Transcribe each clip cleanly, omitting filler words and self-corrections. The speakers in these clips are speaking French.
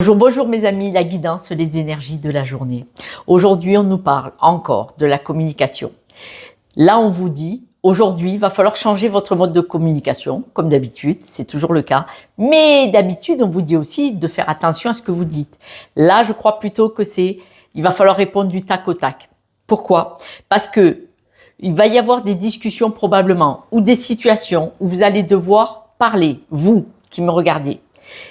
Bonjour, bonjour mes amis, la guidance, les énergies de la journée. Aujourd'hui, on nous parle encore de la communication. Là, on vous dit, aujourd'hui, il va falloir changer votre mode de communication, comme d'habitude, c'est toujours le cas. Mais d'habitude, on vous dit aussi de faire attention à ce que vous dites. Là, je crois plutôt que il va falloir répondre du tac au tac. Pourquoi? Parce que il va y avoir des discussions probablement, ou des situations où vous allez devoir parler, vous qui me regardez.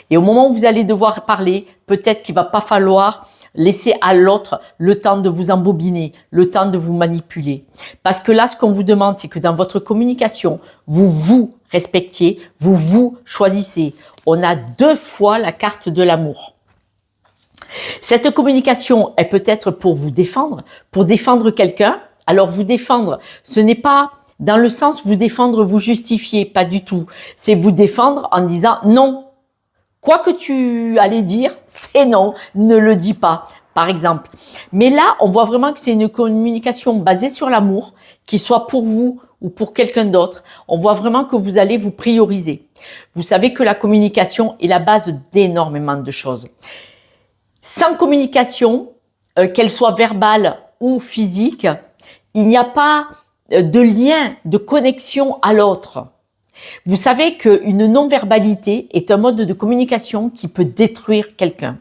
Et au moment où vous allez devoir parler, peut-être qu'il va pas falloir laisser à l'autre le temps de vous embobiner, le temps de vous manipuler. Parce que là, ce qu'on vous demande, c'est que dans votre communication, vous vous respectiez, vous vous choisissez. On a 2 fois la carte de l'amour. Cette communication est peut-être pour vous défendre, pour défendre quelqu'un. Alors vous défendre, ce n'est pas dans le sens vous défendre, vous justifier, pas du tout. C'est vous défendre en disant non. Quoi que tu allais dire, c'est non, ne le dis pas, par exemple. Mais là, on voit vraiment que c'est une communication basée sur l'amour, qui soit pour vous ou pour quelqu'un d'autre. On voit vraiment que vous allez vous prioriser. Vous savez que la communication est la base d'énormément de choses. Sans communication, qu'elle soit verbale ou physique, il n'y a pas de lien, de connexion à l'autre. Vous savez qu'une non-verbalité est un mode de communication qui peut détruire quelqu'un.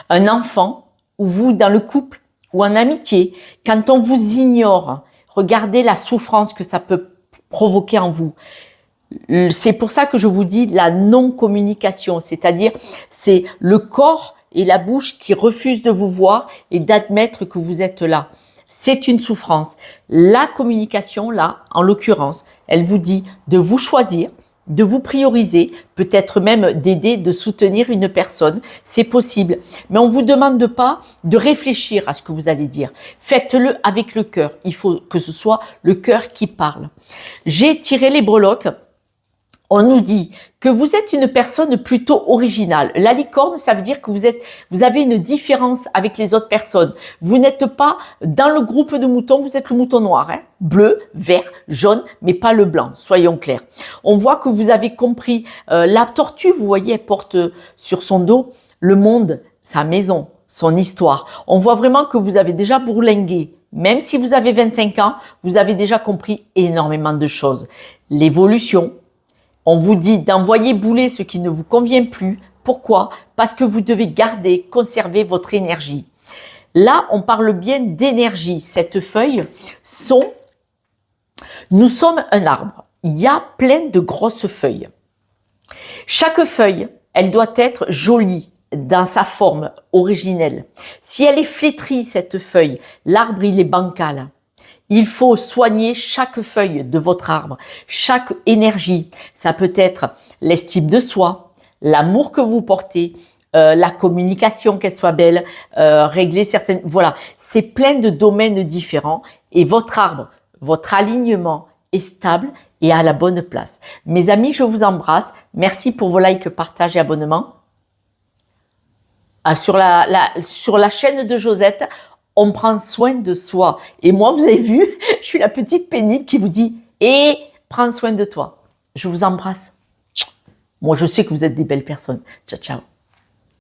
Un enfant, ou vous dans le couple, ou en amitié, quand on vous ignore, regardez la souffrance que ça peut provoquer en vous. C'est pour ça que je vous dis la non-communication, c'est-à-dire c'est le corps et la bouche qui refusent de vous voir et d'admettre que vous êtes là. C'est une souffrance. La communication, là, en l'occurrence, elle vous dit de vous choisir, de vous prioriser, peut-être même d'aider, de soutenir une personne. C'est possible. Mais on vous demande pas de réfléchir à ce que vous allez dire. Faites-le avec le cœur. Il faut que ce soit le cœur qui parle. J'ai tiré les breloques. On nous dit que vous êtes une personne plutôt originale. La licorne, ça veut dire que vous avez une différence avec les autres personnes. Vous n'êtes pas dans le groupe de moutons, vous êtes le mouton noir, hein? Bleu, vert, jaune, mais pas le blanc, soyons clairs. On voit que vous avez compris. La tortue, vous voyez, elle porte sur son dos le monde, sa maison, son histoire. On voit vraiment que vous avez déjà bourlingué. Même si vous avez 25 ans, vous avez déjà compris énormément de choses. L'évolution. On vous dit d'envoyer bouler ce qui ne vous convient plus. Pourquoi? Parce que vous devez garder, conserver votre énergie. Là, on parle bien d'énergie. Cette feuille nous sommes un arbre. Il y a plein de grosses feuilles. Chaque feuille, elle doit être jolie dans sa forme originelle. Si elle est flétrie, cette feuille, l'arbre, il est bancal. Il faut soigner chaque feuille de votre arbre, chaque énergie. Ça peut être l'estime de soi, l'amour que vous portez, la communication, qu'elle soit belle, régler certaines... Voilà, c'est plein de domaines différents et votre arbre, votre alignement est stable et à la bonne place. Mes amis, je vous embrasse. Merci pour vos likes, partages et abonnements. Sur la chaîne de Josette, on prend soin de soi. Et moi, vous avez vu, je suis la petite pénible qui vous dit « Et prends soin de toi ». Je vous embrasse. Moi, je sais que vous êtes des belles personnes. Ciao, ciao.